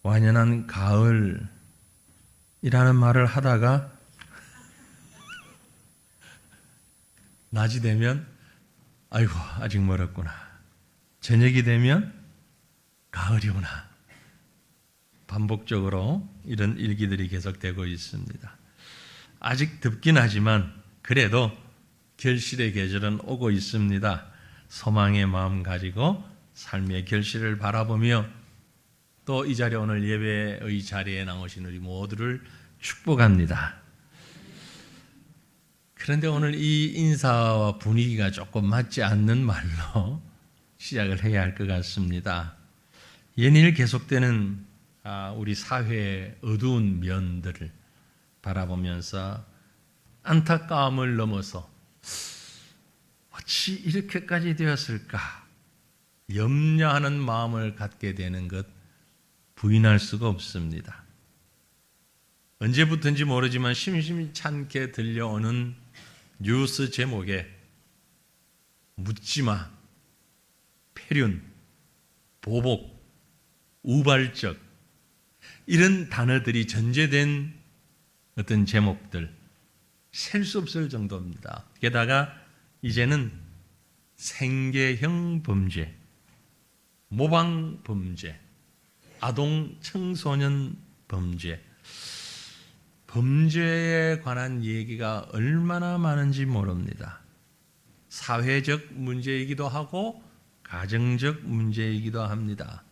완연한 가을이라는 말을 하다가 낮이 되면 아이고 아직 멀었구나. 저녁이 되면 가을이구나. 반복적으로 이런 일기들이 계속되고 있습니다. 아직 덥긴 하지만 그래도 결실의 계절은 오고 있습니다. 소망의 마음 가지고 삶의 결실을 바라보며 또 이 자리에 오늘 예배의 자리에 나오신 우리 모두를 축복합니다. 그런데 오늘 이 인사와 분위기가 조금 맞지 않는 말로 시작을 해야 할 것 같습니다. 연일 계속되는 우리 사회의 어두운 면들을 바라보면서 안타까움을 넘어서 어찌 이렇게까지 되었을까 염려하는 마음을 갖게 되는 것 부인할 수가 없습니다. 언제부터인지 모르지만 심심찮게 들려오는 뉴스 제목에 묻지마, 폐륜, 보복, 우발적 이런 단어들이 전제된 어떤 제목들 셀 수 없을 정도입니다. 게다가 이제는 생계형 범죄, 모방 범죄, 아동 청소년 범죄, 범죄에 관한 얘기가 얼마나 많은지 모릅니다. 사회적 문제이기도 하고 가정적 문제이기도 합니다.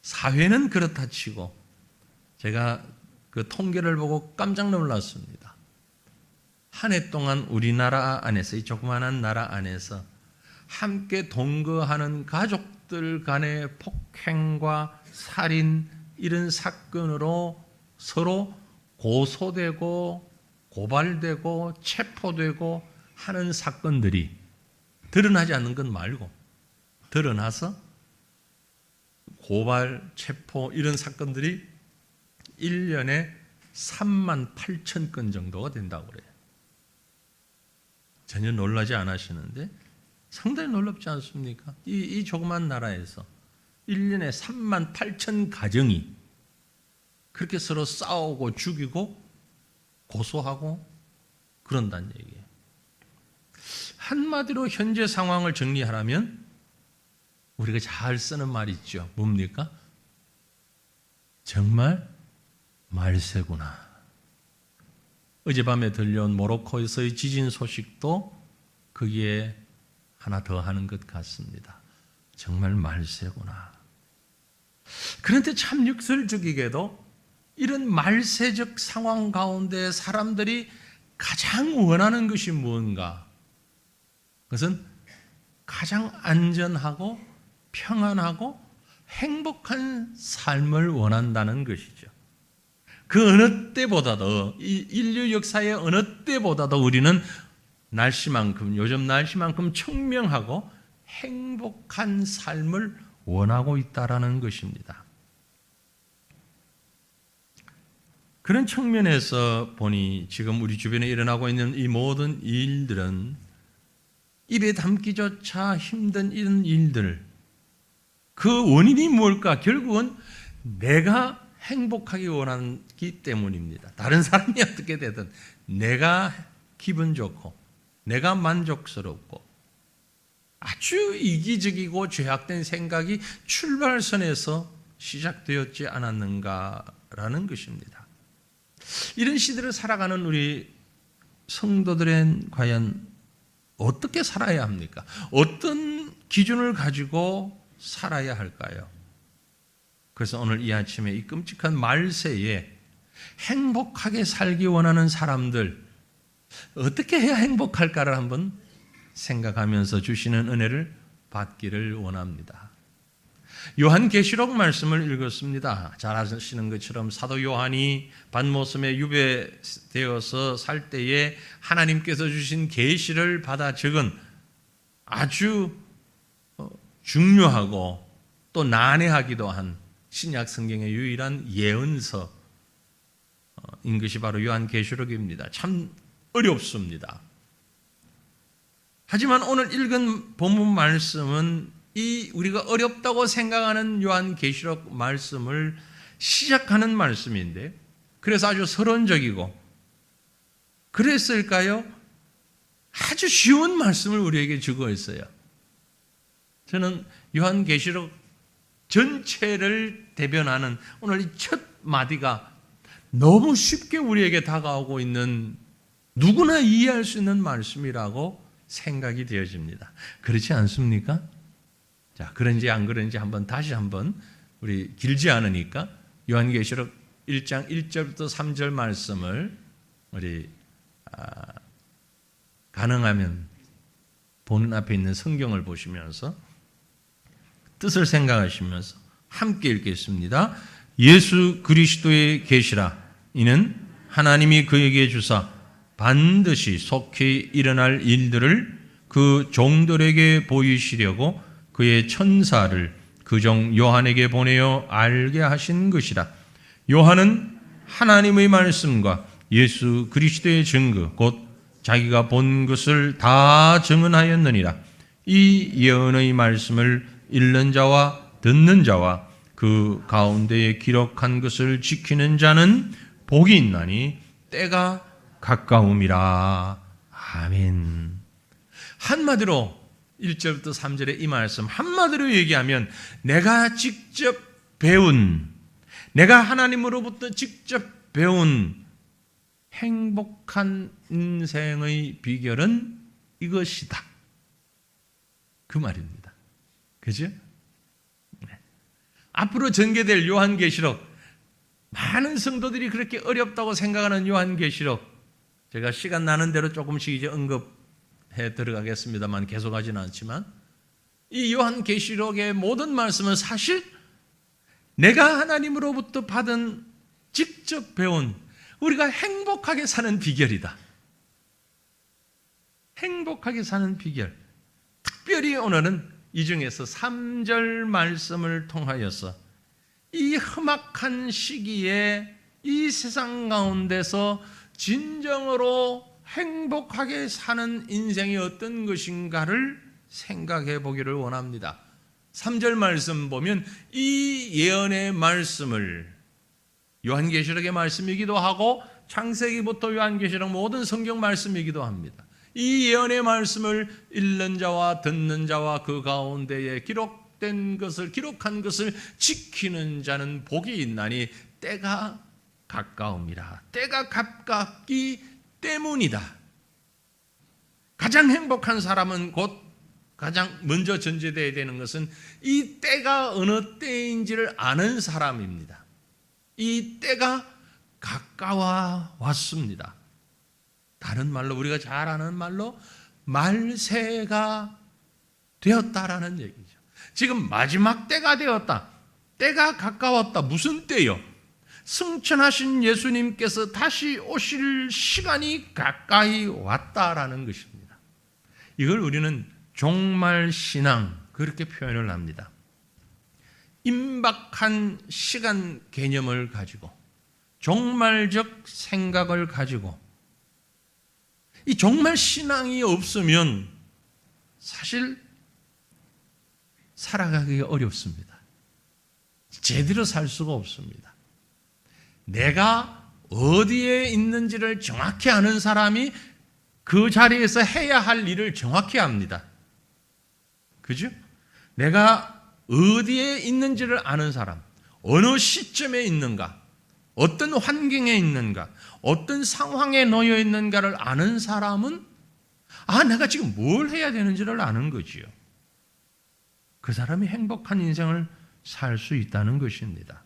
사회는 그렇다 치고 제가 그 통계를 보고 깜짝 놀랐습니다. 한 해 동안 우리나라 안에서 이 조그마한 나라 안에서 함께 동거하는 가족들 간의 폭행과 살인 이런 사건으로 서로 고소되고 고발되고 체포되고 하는 사건들이 드러나지 않는 것 말고 드러나서 고발, 체포 이런 사건들이 1년에 3만 8천 건 정도가 된다고 그래요. 전혀 놀라지 않으시는데 상당히 놀랍지 않습니까? 이 조그만 나라에서 1년에 3만 8천 가정이 그렇게 서로 싸우고 죽이고 고소하고 그런다는 얘기예요. 한마디로 현재 상황을 정리하라면 우리가 잘 쓰는 말이 있죠. 뭡니까? 정말 말세구나. 어젯밤에 들려온 모로코에서의 지진 소식도 거기에 하나 더 하는 것 같습니다. 정말 말세구나. 그런데 참 역설적이게도 이런 말세적 상황 가운데 사람들이 가장 원하는 것이 무언가? 그것은 가장 안전하고 평안하고 행복한 삶을 원한다는 것이죠. 그 어느 때보다도 이 인류 역사의 어느 때보다도 우리는 날씨만큼 요즘 날씨만큼 청명하고 행복한 삶을 원하고 있다라는 것입니다. 그런 측면에서 보니 지금 우리 주변에 일어나고 있는 이 모든 일들은 입에 담기조차 힘든 이런 일들 그 원인이 뭘까? 결국은 내가 행복하기 원하기 때문입니다. 다른 사람이 어떻게 되든 내가 기분 좋고 내가 만족스럽고 아주 이기적이고 죄악된 생각이 출발선에서 시작되었지 않았는가라는 것입니다. 이런 시대를 살아가는 우리 성도들은 과연 어떻게 살아야 합니까? 어떤 기준을 가지고 살아야 할까요? 그래서 오늘 이 아침에 이 끔찍한 말세에 행복하게 살기 원하는 사람들 어떻게 해야 행복할까를 한번 생각하면서 주시는 은혜를 받기를 원합니다. 요한계시록 말씀을 읽었습니다. 잘 아시는 것처럼 사도 요한이 반모섬에 유배되어서 살 때에 하나님께서 주신 계시를 받아 적은 아주 중요하고 또 난해하기도 한 신약 성경의 유일한 예언서인 것이 바로 요한계시록입니다. 참 어렵습니다. 하지만 오늘 읽은 본문 말씀은 이 우리가 어렵다고 생각하는 요한계시록 말씀을 시작하는 말씀인데, 그래서 아주 서론적이고, 그랬을까요? 아주 쉬운 말씀을 우리에게 주고 있어요. 저는 요한계시록 전체를 대변하는 오늘 이 첫 마디가 너무 쉽게 우리에게 다가오고 있는, 누구나 이해할 수 있는 말씀이라고 생각이 되어집니다. 그렇지 않습니까? 자, 그런지 안 그런지 다시 한번 우리 길지 않으니까 요한계시록 1장 1절부터 3절 말씀을 우리 가능하면 보는 앞에 있는 성경을 보시면서 뜻을 생각하시면서 함께 읽겠습니다. 예수 그리스도의 계시라. 이는 하나님이 그에게 주사 반드시 속히 일어날 일들을 그 종들에게 보이시려고 그의 천사를 그 종 요한에게 보내어 알게 하신 것이라. 요한은 하나님의 말씀과 예수 그리스도의 증거 곧 자기가 본 것을 다 증언하였느니라. 이 예언의 말씀을 읽는 자와 듣는 자와 그 가운데에 기록한 것을 지키는 자는 복이 있나니 때가 가까움이라. 아멘. 한마디로 1절부터 3절의 이 말씀 한마디로 얘기하면 내가 직접 배운, 내가 하나님으로부터 직접 배운 행복한 인생의 비결은 이것이다. 그 말입니다. 그죠? 네. 앞으로 전개될 요한계시록, 많은 성도들이 그렇게 어렵다고 생각하는 요한계시록, 제가 시간 나는 대로 조금씩 이제 언급해 들어가겠습니다만 계속하지는 않지만, 이 요한계시록의 모든 말씀은 사실 내가 하나님으로부터 받은, 직접 배운, 우리가 행복하게 사는 비결이다. 행복하게 사는 비결. 특별히 오늘은 이 중에서 3절 말씀을 통하여서 이 험악한 시기에 이 세상 가운데서 진정으로 행복하게 사는 인생이 어떤 것인가를 생각해 보기를 원합니다. 3절 말씀 보면 이 예언의 말씀을 요한계시록의 말씀이기도 하고 창세기부터 요한계시록 모든 성경 말씀이기도 합니다. 이 예언의 말씀을 읽는 자와 듣는 자와 그 가운데에 기록한 것을 지키는 자는 복이 있나니 때가 가까움이라. 때가 가깝기 때문이다. 가장 행복한 사람은 곧 가장 먼저 전제되어야 되는 것은 이 때가 어느 때인지를 아는 사람입니다. 이 때가 가까워 왔습니다. 다른 말로, 우리가 잘 아는 말로 말세가 되었다라는 얘기죠. 지금 마지막 때가 되었다. 때가 가까웠다. 무슨 때요? 승천하신 예수님께서 다시 오실 시간이 가까이 왔다라는 것입니다. 이걸 우리는 종말신앙, 그렇게 표현을 합니다. 임박한 시간 개념을 가지고, 종말적 생각을 가지고, 이 종말신앙이 없으면 사실 살아가기 어렵습니다. 제대로 살 수가 없습니다. 내가 어디에 있는지를 정확히 아는 사람이 그 자리에서 해야 할 일을 정확히 합니다. 그죠? 내가 어디에 있는지를 아는 사람, 어느 시점에 있는가, 어떤 환경에 있는가, 어떤 상황에 놓여 있는가를 아는 사람은 내가 지금 뭘 해야 되는지를 아는 거지요. 그 사람이 행복한 인생을 살 수 있다는 것입니다.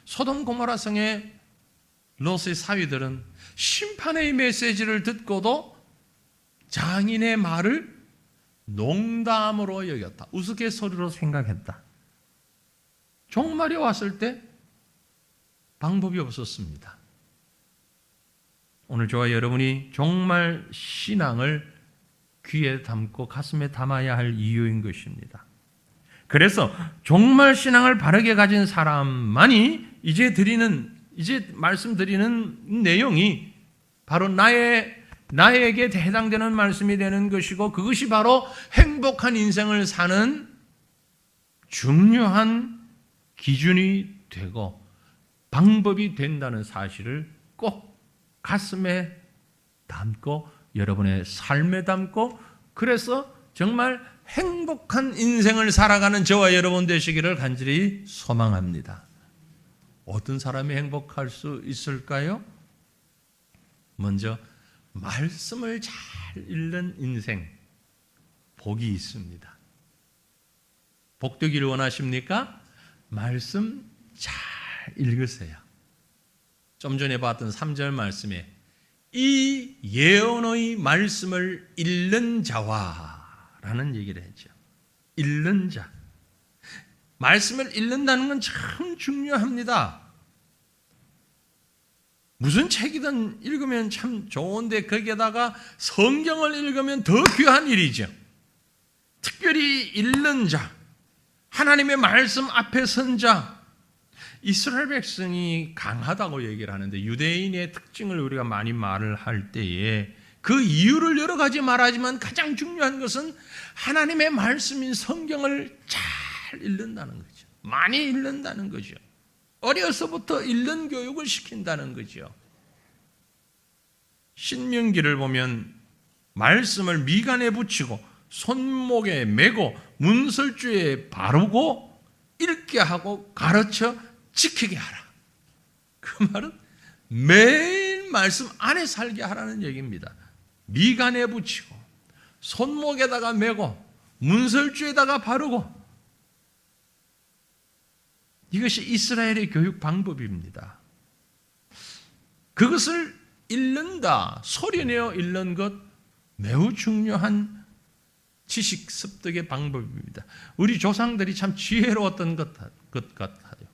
소돔 고모라 성의 롯의 사위들은 심판의 메시지를 듣고도 장인의 말을 농담으로 여겼다. 우스갯소리로 생각했다. 종말이 왔을 때 방법이 없었습니다. 오늘 저와 여러분이 종말 신앙을 귀에 담고 가슴에 담아야 할 이유인 것입니다. 그래서 종말 신앙을 바르게 가진 사람만이 이제 말씀드리는 내용이 바로 나에게 해당되는 말씀이 되는 것이고, 그것이 바로 행복한 인생을 사는 중요한 기준이 되고 방법이 된다는 사실을 꼭 가슴에 담고 여러분의 삶에 담고, 그래서 정말 행복한 인생을 살아가는 저와 여러분 되시기를 간절히 소망합니다. 어떤 사람이 행복할 수 있을까요? 먼저 말씀을 잘 읽는 인생, 복이 있습니다. 복되기를 원하십니까? 말씀 잘 읽으세요. 좀 전에 봤던 3절 말씀에 이 예언의 말씀을 읽는 자와 라는 얘기를 했죠. 읽는 자. 말씀을 읽는다는 건 참 중요합니다. 무슨 책이든 읽으면 참 좋은데 거기에다가 성경을 읽으면 더 귀한 일이죠. 특별히 읽는 자, 하나님의 말씀 앞에 선 자. 이스라엘 백성이 강하다고 얘기를 하는데 유대인의 특징을 우리가 많이 말을 할 때에 그 이유를 여러 가지 말하지만 가장 중요한 것은 하나님의 말씀인 성경을 잘 읽는다는 거죠. 많이 읽는다는 거죠. 어려서부터 읽는 교육을 시킨다는 거죠. 신명기를 보면 말씀을 미간에 붙이고 손목에 메고 문설주에 바르고 읽게 하고 가르쳐 지키게 하라. 그 말은 매일 말씀 안에 살게 하라는 얘기입니다. 미간에 붙이고 손목에다가 메고 문설주에다가 바르고, 이것이 이스라엘의 교육 방법입니다. 그것을 읽는다, 소리내어 읽는 것 매우 중요한 지식 습득의 방법입니다. 우리 조상들이 참 지혜로웠던 것 같아요.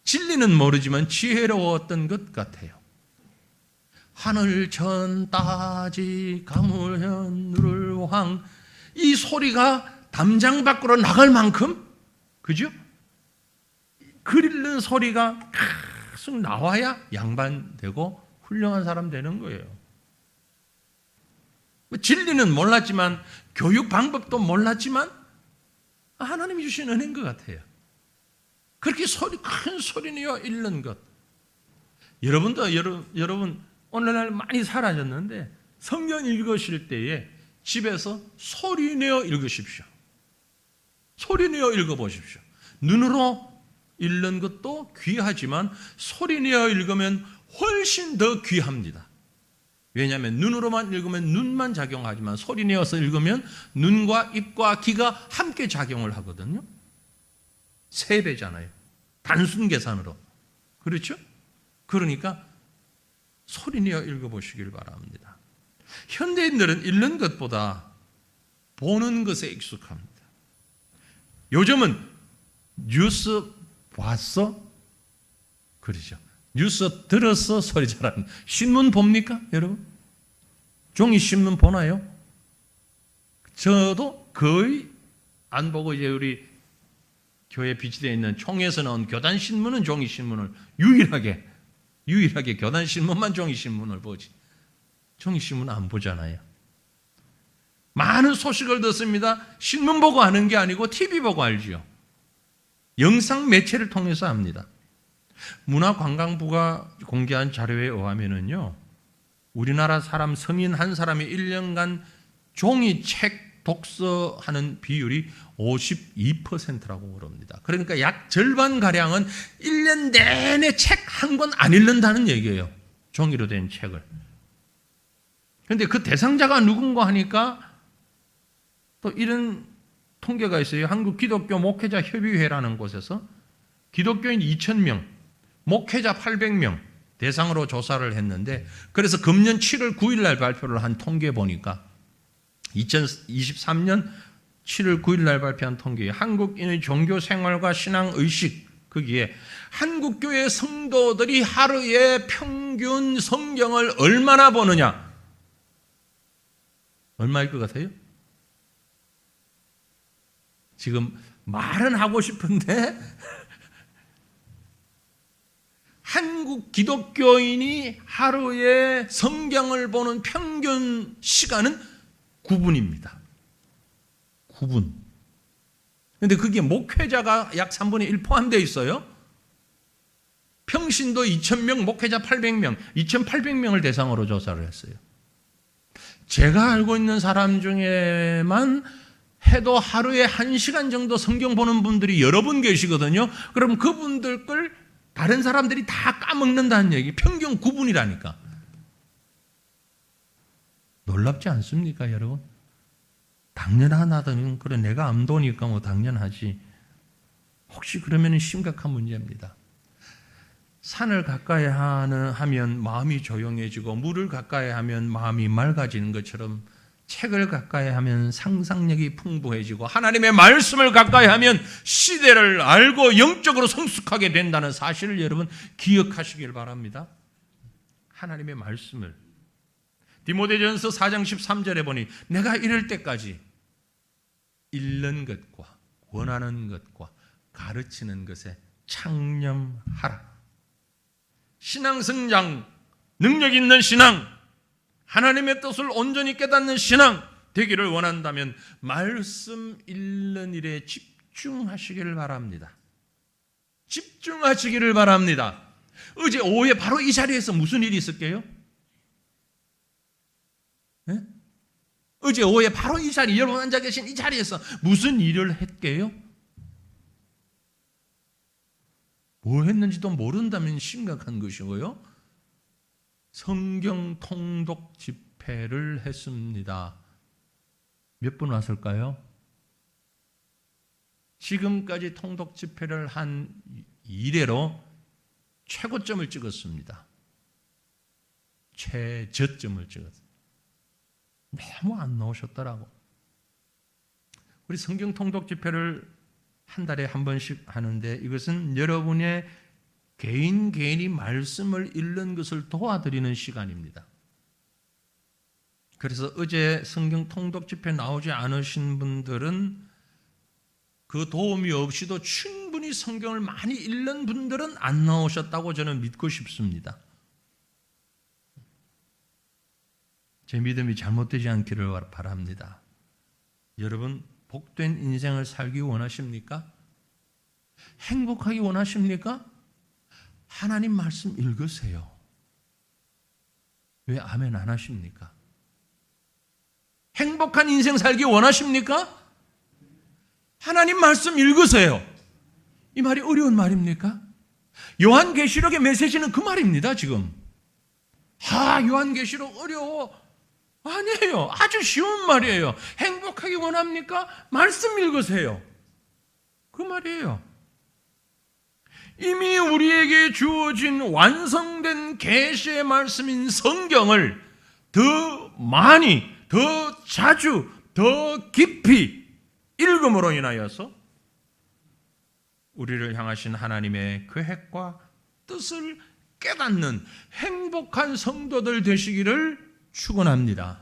진리는 모르지만 지혜로웠던 것 같아요. 하늘 천 따지 가물현 누를 황, 이 소리가 담장 밖으로 나갈 만큼, 그죠? 글 읽는 소리가 계속 나와야 양반되고 훌륭한 사람 되는 거예요. 진리는 몰랐지만, 교육 방법도 몰랐지만 하나님이 주신 은혜인 것 같아요. 그렇게 큰 소리 내어 읽는 것. 여러분도 여러분 오늘날 많이 사라졌는데 성경 읽으실 때에 집에서 소리 내어 읽으십시오. 소리 내어 읽어보십시오. 눈으로 읽는 것도 귀하지만 소리 내어 읽으면 훨씬 더 귀합니다. 왜냐하면 눈으로만 읽으면 눈만 작용하지만 소리 내어서 읽으면 눈과 입과 귀가 함께 작용을 하거든요. 3배잖아요. 단순 계산으로. 그렇죠? 그러니까 소리 내어 읽어보시길 바랍니다. 현대인들은 읽는 것보다 보는 것에 익숙합니다. 요즘은 뉴스 봤어? 그러죠. 뉴스 들었어? 소리 잘하는. 신문 봅니까, 여러분? 종이 신문 보나요? 저도 거의 안 보고 이제 우리 교회 비치되어 있는 총에서 나온 교단 신문은 종이 신문을 유일하게 교단 신문만 종이 신문을 보지. 종이 신문 안 보잖아요. 많은 소식을 듣습니다. 신문 보고 아는 게 아니고 TV 보고 알지요. 영상 매체를 통해서 합니다. 문화관광부가 공개한 자료에 의하면은요, 우리나라 사람 성인 한 사람이 1년간 종이책 독서하는 비율이 52%라고 그럽니다. 그러니까 약 절반가량은 1년 내내 책 한 권 안 읽는다는 얘기예요. 종이로 된 책을. 그런데 그 대상자가 누군가 하니까 또 이런 통계가 있어요. 한국 기독교 목회자 협의회라는 곳에서 기독교인 2,000명, 목회자 800명 대상으로 조사를 했는데, 그래서 금년 7월 9일 날 발표를 한 통계 보니까 2023년 7월 9일 날 발표한 통계에 한국인의 종교 생활과 신앙 의식, 거기에 한국 교회 성도들이 하루에 평균 성경을 얼마나 보느냐? 얼마일 것 같아요? 지금 말은 하고 싶은데 한국 기독교인이 하루에 성경을 보는 평균 시간은 9분입니다. 9분. 근데 그게 목회자가 약 3분의 1 포함되어 있어요. 평신도 2,000명, 목회자 800명, 2,800명을 대상으로 조사를 했어요. 제가 알고 있는 사람 중에만 해도 하루에 1시간 정도 성경 보는 분들이 여러 분 계시거든요. 그럼 그분들 걸 다른 사람들이 다 까먹는다는 얘기. 평균 9분이라니까. 놀랍지 않습니까, 여러분? 당연하다는, 그래, 내가 암도니까 뭐 당연하지. 혹시 그러면 심각한 문제입니다. 산을 가까이 하면 마음이 조용해지고, 물을 가까이 하면 마음이 맑아지는 것처럼, 책을 가까이 하면 상상력이 풍부해지고, 하나님의 말씀을 가까이 하면 시대를 알고 영적으로 성숙하게 된다는 사실을 여러분 기억하시길 바랍니다. 하나님의 말씀을. 디모데전서 4장 13절에 보니 내가 이럴 때까지 읽는 것과 권하는 것과 가르치는 것에 창념하라. 신앙 성장, 능력 있는 신앙, 하나님의 뜻을 온전히 깨닫는 신앙 되기를 원한다면 말씀 읽는 일에 집중하시기를 바랍니다. 집중하시기를 바랍니다. 어제 오후에 바로 이 자리에서 무슨 일이 있을게요? 네? 어제 오후에 바로 이 자리, 여러분 앉아 계신 이 자리에서 무슨 일을 했게요? 뭐 했는지도 모른다면 심각한 것이고요. 성경 통독 집회를 했습니다. 몇 분 왔을까요? 지금까지 통독 집회를 한 이래로 최고점을 찍었습니다. 최저점을 찍었습니다. 너무 안 나오셨더라고. 우리 성경 통독 집회를 한 달에 한 번씩 하는데, 이것은 여러분의 개인이 말씀을 읽는 것을 도와드리는 시간입니다. 그래서 어제 성경 통독 집회 나오지 않으신 분들은, 그 도움이 없이도 충분히 성경을 많이 읽는 분들은 안 나오셨다고 저는 믿고 싶습니다. 제 믿음이 잘못되지 않기를 바랍니다. 여러분, 복된 인생을 살기 원하십니까? 행복하기 원하십니까? 하나님 말씀 읽으세요. 왜 아멘 안 하십니까? 행복한 인생 살기 원하십니까? 하나님 말씀 읽으세요. 이 말이 어려운 말입니까? 요한계시록의 메시지는 그 말입니다, 지금. 요한계시록 어려워. 아니에요. 아주 쉬운 말이에요. 행복하기 원합니까? 말씀 읽으세요. 그 말이에요. 이미 우리에게 주어진 완성된 계시의 말씀인 성경을 더 많이, 더 자주, 더 깊이 읽음으로 인하여서 우리를 향하신 하나님의 계획과 뜻을 깨닫는 행복한 성도들 되시기를 축원합니다.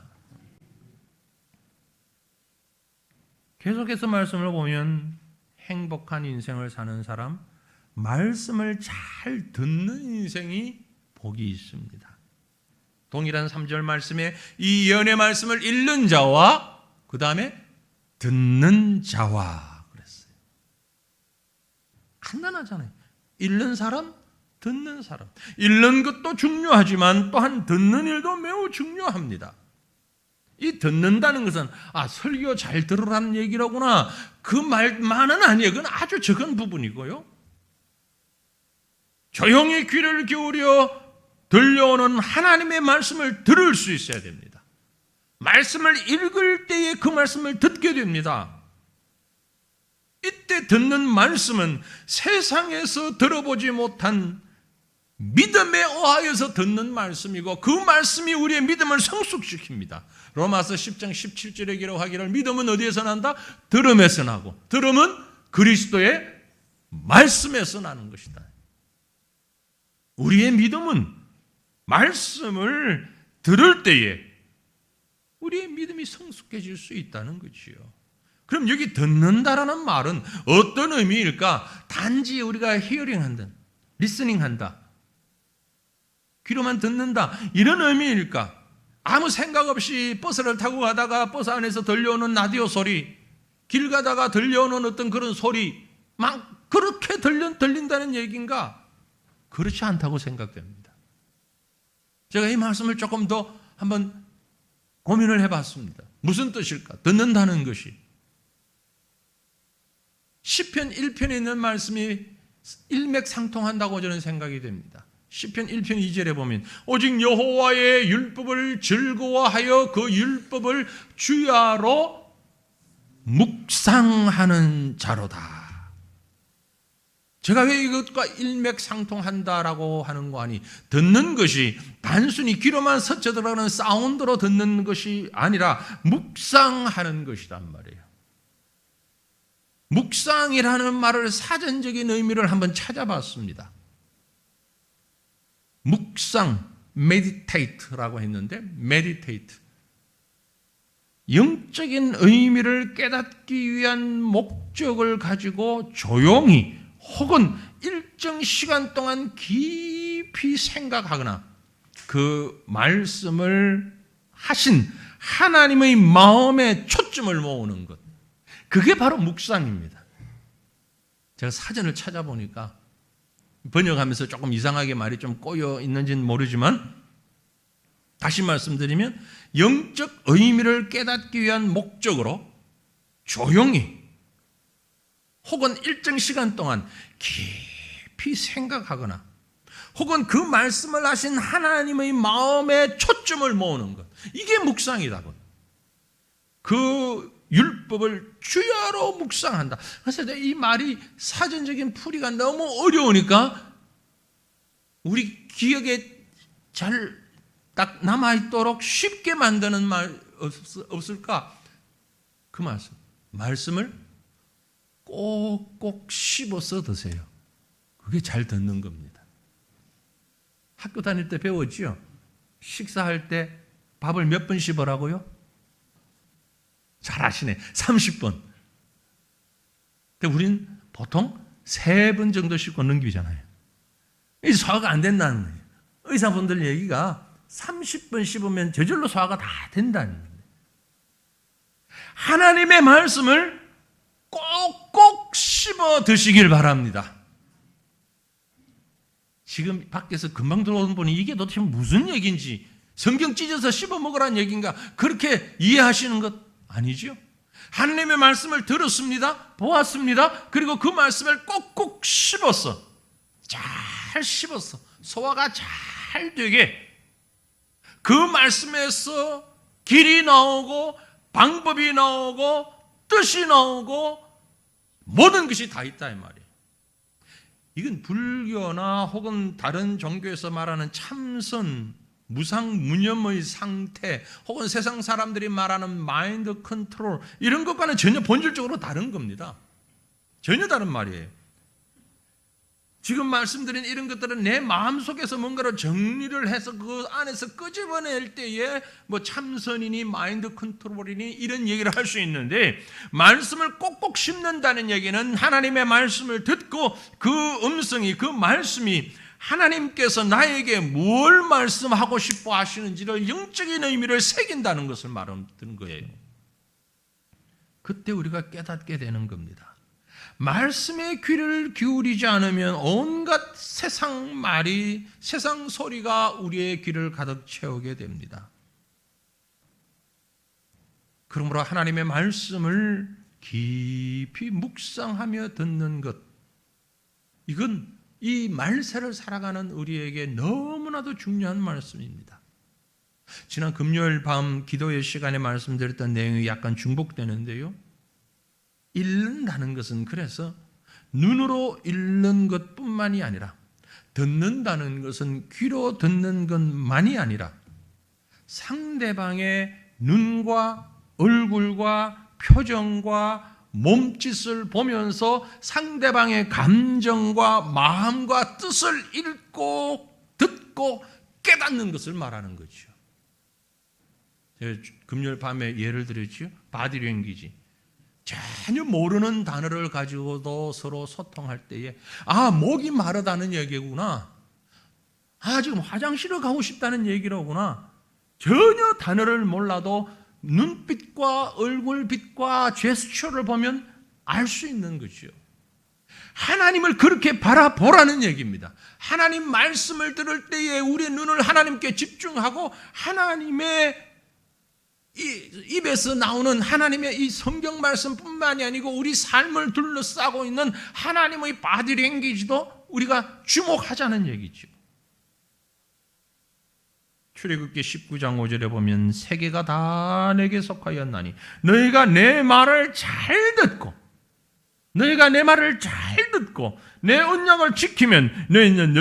계속해서 말씀을 보면 행복한 인생을 사는 사람, 말씀을 잘 듣는 인생이 복이 있습니다. 동일한 3절 말씀에 이 예언의 말씀을 읽는 자와 그 다음에 듣는 자와 그랬어요. 간단하잖아요. 읽는 사람, 듣는 사람. 읽는 것도 중요하지만 또한 듣는 일도 매우 중요합니다. 이 듣는다는 것은 설교 잘 들으라는 얘기라구나, 그 말만은 아니에요. 그건 아주 적은 부분이고요. 조용히 귀를 기울여 들려오는 하나님의 말씀을 들을 수 있어야 됩니다. 말씀을 읽을 때에 그 말씀을 듣게 됩니다. 이때 듣는 말씀은 세상에서 들어보지 못한 믿음에 의하여서 듣는 말씀이고, 그 말씀이 우리의 믿음을 성숙시킵니다. 로마서 10장 17절에 기록하기를 믿음은 어디에서 난다? 들음에서 나고, 들음은 그리스도의 말씀에서 나는 것이다. 우리의 믿음은 말씀을 들을 때에 우리의 믿음이 성숙해질 수 있다는 거지요. 그럼 여기 듣는다라는 말은 어떤 의미일까? 단지 우리가 히어링한다, 리스닝한다, 귀로만 듣는다, 이런 의미일까? 아무 생각 없이 버스를 타고 가다가 버스 안에서 들려오는 라디오 소리, 길 가다가 들려오는 어떤 그런 소리 막 그렇게 들린다는 얘기인가? 그렇지 않다고 생각됩니다. 제가 이 말씀을 조금 더 한번 고민을 해봤습니다. 무슨 뜻일까? 듣는다는 것이. 시편 1편에 있는 말씀이 일맥상통한다고 저는 생각이 됩니다. 시편 1편 2절에 보면 오직 여호와의 율법을 즐거워하여 그 율법을 주야로 묵상하는 자로다. 제가 왜 이것과 일맥상통한다라고 하는 거 아니, 듣는 것이 단순히 귀로만 스쳐 들어가는 사운드로 듣는 것이 아니라 묵상하는 것이란 말이에요. 묵상이라는 말을 사전적인 의미를 한번 찾아봤습니다. 묵상, meditate라고 했는데 meditate, 영적인 의미를 깨닫기 위한 목적을 가지고 조용히 혹은 일정 시간 동안 깊이 생각하거나 그 말씀을 하신 하나님의 마음에 초점을 모으는 것, 그게 바로 묵상입니다. 제가 사전을 찾아보니까 번역하면서 조금 이상하게 말이 좀 꼬여 있는지는 모르지만 다시 말씀드리면 영적 의미를 깨닫기 위한 목적으로 조용히 혹은 일정 시간 동안 깊이 생각하거나 혹은 그 말씀을 하신 하나님의 마음에 초점을 모으는 것, 이게 묵상이라고. 그 율법을 주야로 묵상한다. 그래서 이 말이 사전적인 풀이가 너무 어려우니까 우리 기억에 잘 딱 남아있도록 쉽게 만드는 말 없을까? 그 말씀을 꼭꼭 씹어서 드세요. 그게 잘 듣는 겁니다. 학교 다닐 때 배웠죠? 식사할 때 밥을 몇 번 씹으라고요? 잘 아시네. 30번. 근데 우린 보통 3번 정도 씹고 넘기잖아요. 이 소화가 안 된다는 거예요. 의사분들 얘기가 30번 씹으면 저절로 소화가 다 된다는 거예요. 하나님의 말씀을 꼭꼭 씹어 드시길 바랍니다. 지금 밖에서 금방 들어오는 분이 이게 도대체 무슨 얘기인지, 성경 찢어서 씹어 먹으라는 얘기인가, 그렇게 이해하시는 것 아니죠? 하나님의 말씀을 들었습니다. 보았습니다. 그리고 그 말씀을 꼭꼭 씹었어. 잘 씹었어. 소화가 잘 되게. 그 말씀에서 길이 나오고 방법이 나오고 뜻이 나오고 모든 것이 다 있다 이 말이에요. 이건 불교나 혹은 다른 종교에서 말하는 참선, 무상무념의 상태, 혹은 세상 사람들이 말하는 마인드 컨트롤, 이런 것과는 전혀 본질적으로 다른 겁니다. 전혀 다른 말이에요. 지금 말씀드린 이런 것들은 내 마음속에서 뭔가를 정리를 해서 그 안에서 끄집어낼 때에 뭐 참선이니 마인드 컨트롤이니 이런 얘기를 할 수 있는데, 말씀을 꼭꼭 씹는다는 얘기는 하나님의 말씀을 듣고 그 음성이, 그 말씀이 하나님께서 나에게 뭘 말씀하고 싶어 하시는지를 영적인 의미를 새긴다는 것을 말하는 거예요. 그때 우리가 깨닫게 되는 겁니다. 말씀에 귀를 기울이지 않으면 온갖 세상 말이, 세상 소리가 우리의 귀를 가득 채우게 됩니다. 그러므로 하나님의 말씀을 깊이 묵상하며 듣는 것, 이건 이 말세를 살아가는 우리에게 너무나도 중요한 말씀입니다. 지난 금요일 밤 기도의 시간에 말씀드렸던 내용이 약간 중복되는데요. 읽는다는 것은 그래서 눈으로 읽는 것뿐만이 아니라, 듣는다는 것은 귀로 듣는 것만이 아니라 상대방의 눈과 얼굴과 표정과 몸짓을 보면서 상대방의 감정과 마음과 뜻을 읽고 듣고 깨닫는 것을 말하는 거죠. 제가 금요일 밤에 예를 들었죠. 바디랭귀지. 전혀 모르는 단어를 가지고도 서로 소통할 때에, 아, 목이 마르다는 얘기구나. 아, 지금 화장실을 가고 싶다는 얘기로구나. 전혀 단어를 몰라도 눈빛과 얼굴빛과 제스처를 보면 알 수 있는 거죠. 하나님을 그렇게 바라보라는 얘기입니다. 하나님 말씀을 들을 때에 우리의 눈을 하나님께 집중하고 하나님의 입에서 나오는 하나님의 이 성경 말씀뿐만이 아니고 우리 삶을 둘러싸고 있는 하나님의 바디랭귀지도 우리가 주목하자는 얘기죠. 출애굽기 19장 5절에 보면 세계가 다 내게 속하였나니 너희가 내 말을 잘 듣고 내 언약을 지키면 너희는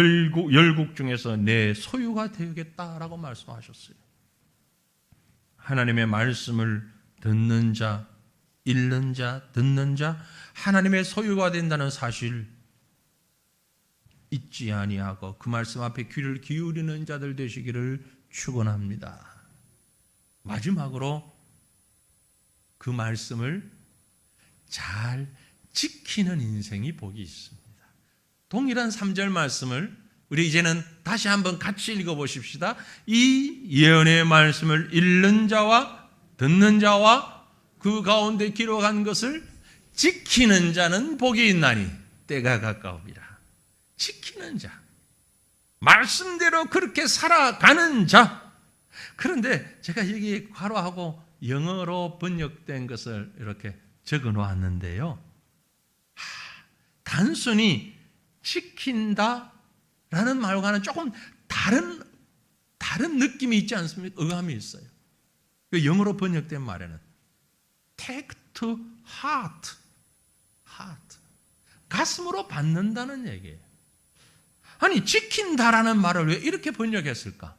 열국 중에서 내 소유가 되겠다라고 말씀하셨어요. 하나님의 말씀을 듣는 자, 읽는 자, 듣는 자, 하나님의 소유가 된다는 사실 잊지 아니하고 그 말씀 앞에 귀를 기울이는 자들 되시기를 축원합니다. 마지막으로 그 말씀을 잘 지키는 인생이 복이 있습니다. 동일한 3절 말씀을 우리 이제는 다시 한번 같이 읽어보십시다. 이 예언의 말씀을 읽는 자와 듣는 자와 그 가운데 기록한 것을 지키는 자는 복이 있나니 때가 가까우니라. 지키는 자, 말씀대로 그렇게 살아가는 자. 그런데 제가 여기 괄호하고 영어로 번역된 것을 이렇게 적어 놓았는데요, 단순히 지킨다 라는 말과는 조금 다른 느낌이 있지 않습니까? 의감이 있어요. 영어로 번역된 말에는 take to heart, 가슴으로 받는다는 얘기예요. 아니, 지킨다라는 말을 왜 이렇게 번역했을까?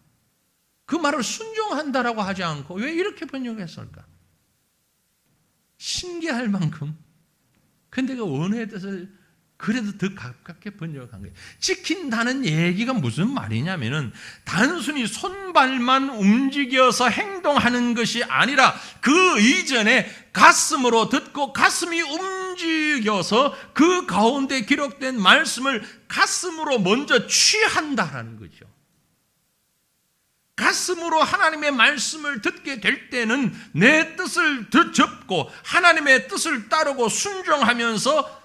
그 말을 순종한다라고 하지 않고 왜 이렇게 번역했을까? 신기할 만큼. 근데 그 원어의 뜻을 그래도 더 가깝게 번역한 거예요. 지킨다는 얘기가 무슨 말이냐면은 단순히 손발만 움직여서 행동하는 것이 아니라 그 이전에 가슴으로 듣고 가슴이 움직여서 그 가운데 기록된 말씀을 가슴으로 먼저 취한다라는 거죠. 가슴으로 하나님의 말씀을 듣게 될 때는 내 뜻을 접고 하나님의 뜻을 따르고 순종하면서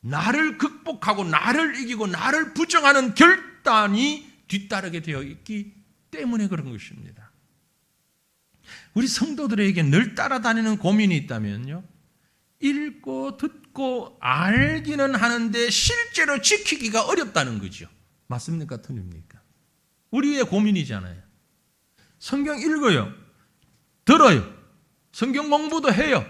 나를 극복하고 나를 이기고 나를 부정하는 결단이 뒤따르게 되어 있기 때문에 그런 것입니다. 우리 성도들에게 늘 따라다니는 고민이 있다면요, 읽고 듣고 알기는 하는데 실제로 지키기가 어렵다는 거죠. 맞습니까? 틀립니까? 우리의 고민이잖아요. 성경 읽어요, 들어요, 성경 공부도 해요,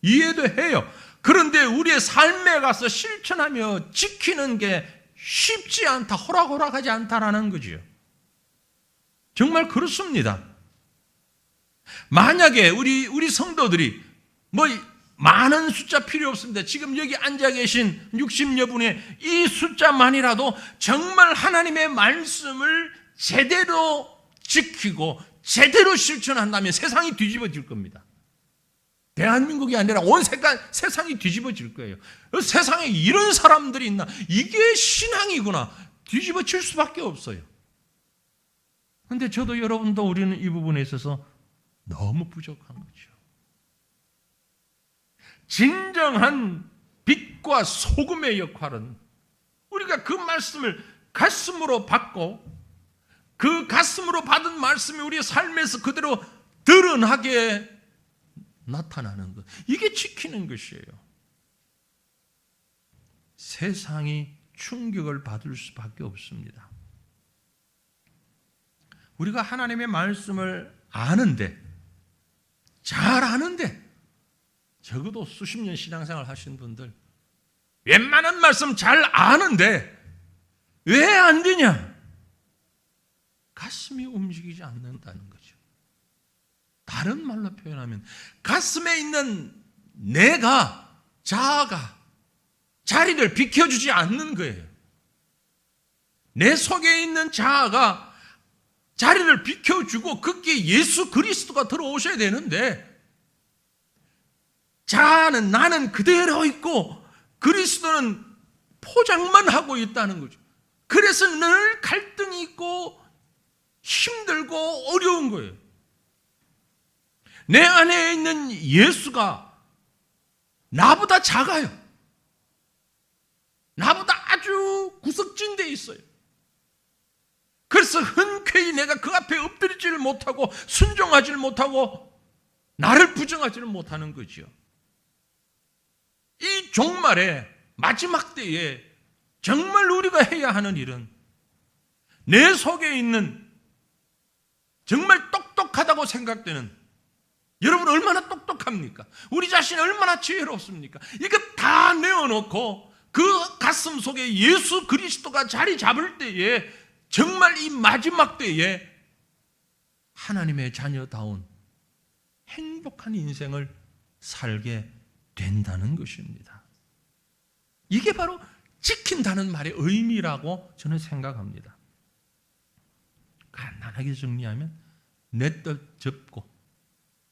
이해도 해요. 그런데 우리의 삶에 가서 실천하며 지키는 게 쉽지 않다, 호락호락하지 않다라는 거죠. 정말 그렇습니다. 만약에 우리 성도들이 많은 숫자 필요 없습니다. 지금 여기 앉아 계신 60여 분의 이 숫자만이라도 정말 하나님의 말씀을 제대로 지키고 제대로 실천한다면 세상이 뒤집어질 겁니다. 대한민국이 아니라 온 세상이 뒤집어질 거예요. 세상에 이런 사람들이 있나? 이게 신앙이구나. 뒤집어질 수밖에 없어요. 그런데 저도 여러분도 우리는 이 부분에 있어서 너무 부족한 거죠. 진정한 빛과 소금의 역할은 우리가 그 말씀을 가슴으로 받고 그 가슴으로 받은 말씀이 우리의 삶에서 그대로 드러나게 나타나는 것. 이게 지키는 것이에요. 세상이 충격을 받을 수밖에 없습니다. 우리가 하나님의 말씀을 아는데, 잘 아는데, 적어도 수십 년 신앙생활 하신 분들, 웬만한 말씀 잘 아는데 왜 안 되냐? 가슴이 움직이지 않는다는 거죠. 다른 말로 표현하면 가슴에 있는 내가, 자아가 자리를 비켜주지 않는 거예요. 내 속에 있는 자아가 자리를 비켜주고 거기에 예수 그리스도가 들어오셔야 되는데, 자아는 나는 그대로 있고 그리스도는 포장만 하고 있다는 거죠. 그래서 늘 갈등이 있고 힘들고 어려운 거예요. 내 안에 있는 예수가 나보다 작아요. 나보다 아주 구석진 데 있어요. 그래서 흔쾌히 내가 그 앞에 엎드리지를 못하고 순종하지를 못하고 나를 부정하지를 못하는 거지요. 이 종말의 마지막 때에 정말 우리가 해야 하는 일은 내 속에 있는 정말 똑똑하다고 생각되는, 여러분 얼마나 똑똑합니까? 우리 자신이 얼마나 지혜롭습니까? 이거 다 내어놓고 그 가슴 속에 예수 그리스도가 자리 잡을 때에 정말 이 마지막 때에 하나님의 자녀다운 행복한 인생을 살게 된다는 것입니다. 이게 바로 지킨다는 말의 의미라고 저는 생각합니다. 간단하게 정리하면 내 뜻 접고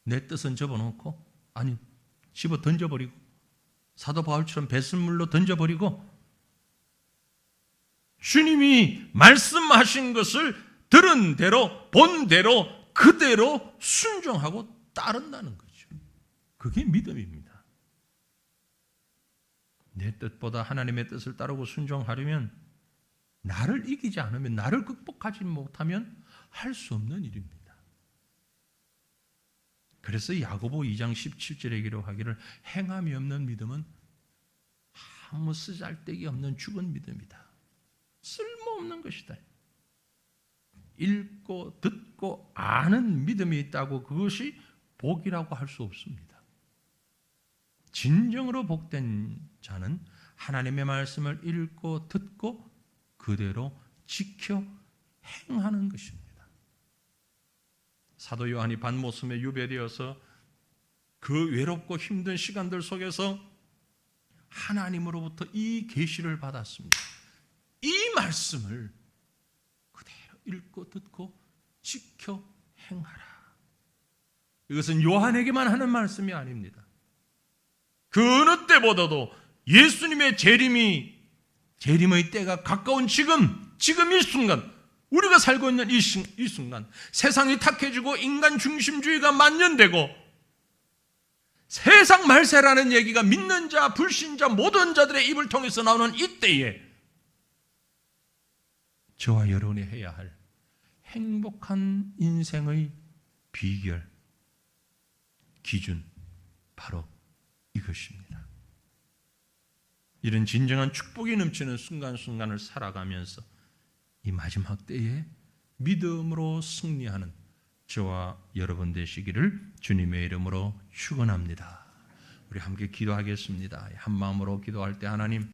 내 뜻은 접어놓고, 아니 집어 던져버리고 사도 바울처럼 배설물로 던져버리고 주님이 말씀하신 것을 들은 대로 본 대로 그대로 순종하고 따른다는 거죠. 그게 믿음입니다. 내 뜻보다 하나님의 뜻을 따르고 순종하려면, 나를 이기지 않으면, 나를 극복하지 못하면 할 수 없는 일입니다. 그래서 야고보 2장 17절에 기록하기를 행함이 없는 믿음은 아무 쓰잘데기 없는 죽은 믿음이다. 쓸모없는 것이다. 읽고 듣고 아는 믿음이 있다고 그것이 복이라고 할 수 없습니다. 진정으로 복된 자는 하나님의 말씀을 읽고 듣고 그대로 지켜 행하는 것입니다. 사도 요한이 반모섬에 유배되어서 그 외롭고 힘든 시간들 속에서 하나님으로부터 이 계시를 받았습니다. 이 말씀을 그대로 읽고 듣고 지켜 행하라. 이것은 요한에게만 하는 말씀이 아닙니다. 그 어느 때보다도 예수님의 재림의 때가 가까운 지금 이 순간, 우리가 살고 있는 이 순간, 세상이 탁해지고 인간 중심주의가 만연되고 세상 말세라는 얘기가 믿는 자, 불신자, 모든 자들의 입을 통해서 나오는 이때에 저와 여러분이 해야 할 행복한 인생의 비결, 기준, 바로 이것입니다. 이런 진정한 축복이 넘치는 순간순간을 살아가면서 이 마지막 때에 믿음으로 승리하는 저와 여러분 되시기를 주님의 이름으로 축원합니다. 우리 함께 기도하겠습니다. 한 마음으로 기도할 때 하나님,